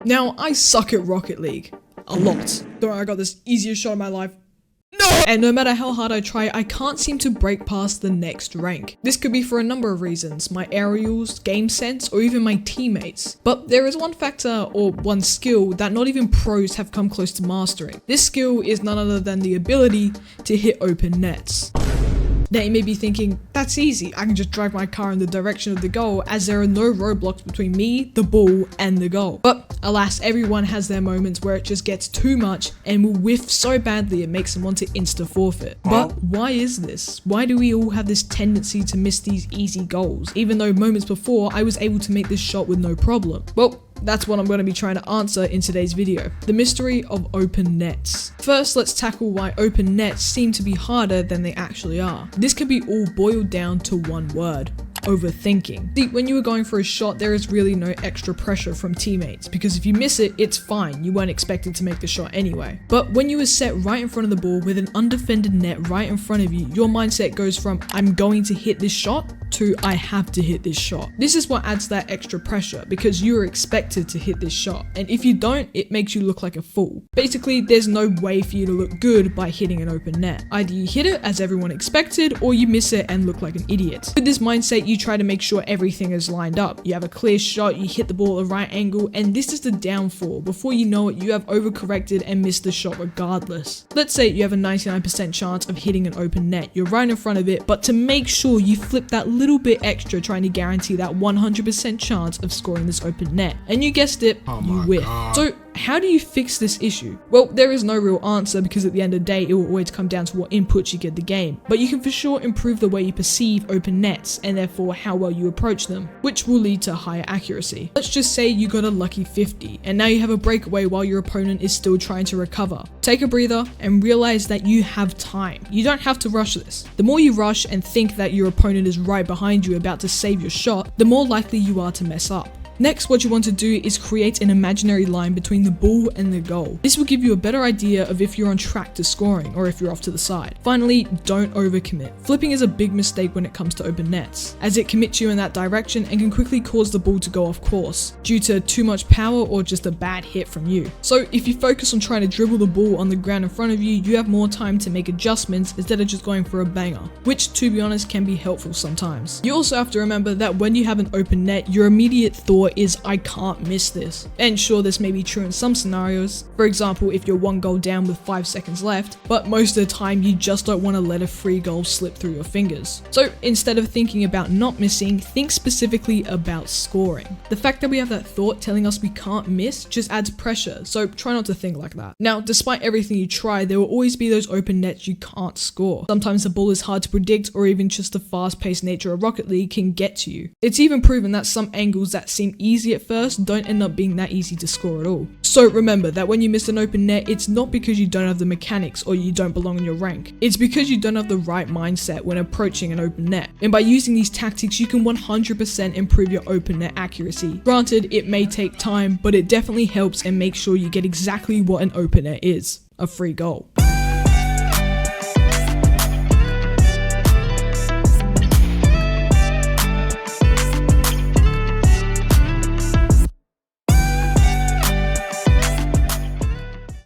Now, I suck at Rocket League. A lot. Don't worry, I got this easiest shot of my life. No! And no matter how hard I try, I can't seem to break past the next rank. This could be for a number of reasons, my aerials, game sense, or even my teammates. But there is one factor or one skill that not even pros have come close to mastering. This skill is none other than the ability to hit open nets. Now you may be thinking, that's easy, I can just drive my car in the direction of the goal as there are no roadblocks between me, the ball, and the goal. But alas, everyone has their moments where it just gets too much and will whiff so badly it makes them want to insta-forfeit. But why is this? Why do we all have this tendency to miss these easy goals, even though moments before I was able to make this shot with no problem? Well, that's what I'm going to be trying to answer in today's video. The mystery of open nets. First, let's tackle why open nets seem to be harder than they actually are. This can be all boiled down to one word: overthinking. See, when you are going for a shot, there is really no extra pressure from teammates, because if you miss it, it's fine, you weren't expected to make the shot anyway. But when you are set right in front of the ball with an undefended net right in front of you, your mindset goes from I'm going to hit this shot to I have to hit this shot. This is what adds that extra pressure, because you are expected to hit this shot, and if you don't, it makes you look like a fool. Basically, there's no way for you to look good by hitting an open net. Either you hit it as everyone expected, or you miss it and look like an idiot. With this mindset, you try to make sure everything is lined up. You have a clear shot, you hit the ball at the right angle, and this is the downfall. Before you know it, you have overcorrected and missed the shot regardless. Let's say you have a 99% chance of hitting an open net. You're right in front of it, but to make sure you flip that little bit extra, trying to guarantee that 100% chance of scoring this open net. And you guessed it, you whiff. So how do you fix this issue? Well, there is no real answer, because at the end of the day, it will always come down to what inputs you get the game. But you can for sure improve the way you perceive open nets, and therefore how well you approach them, which will lead to higher accuracy. Let's just say you got a lucky 50, and now you have a breakaway while your opponent is still trying to recover. Take a breather and realize that you have time. You don't have to rush this. The more you rush and think that your opponent is right behind you about to save your shot, the more likely you are to mess up. Next, what you want to do is create an imaginary line between the ball and the goal. This will give you a better idea of if you're on track to scoring or if you're off to the side. Finally, don't overcommit. Flipping is a big mistake when it comes to open nets, as it commits you in that direction and can quickly cause the ball to go off course due to too much power or just a bad hit from you. So if you focus on trying to dribble the ball on the ground in front of you, you have more time to make adjustments instead of just going for a banger, which to be honest can be helpful sometimes. You also have to remember that when you have an open net, your immediate thought is I can't miss this. And sure, this may be true in some scenarios. For example, if you're one goal down with 5 seconds left, but most of the time you just don't want to let a free goal slip through your fingers. So instead of thinking about not missing, think specifically about scoring. The fact that we have that thought telling us we can't miss just adds pressure, so try not to think like that. Now, despite everything you try, there will always be those open nets you can't score. Sometimes the ball is hard to predict, or even just the fast-paced nature of Rocket League can get to you. It's even proven that some angles that seem easy at first don't end up being that easy to score at all. So remember that when you miss an open net, it's not because you don't have the mechanics or you don't belong in your rank. It's because you don't have the right mindset when approaching an open net. And by using these tactics, you can 100% improve your open net accuracy. Granted, it may take time, but it definitely helps and makes sure you get exactly what an open net is: a free goal.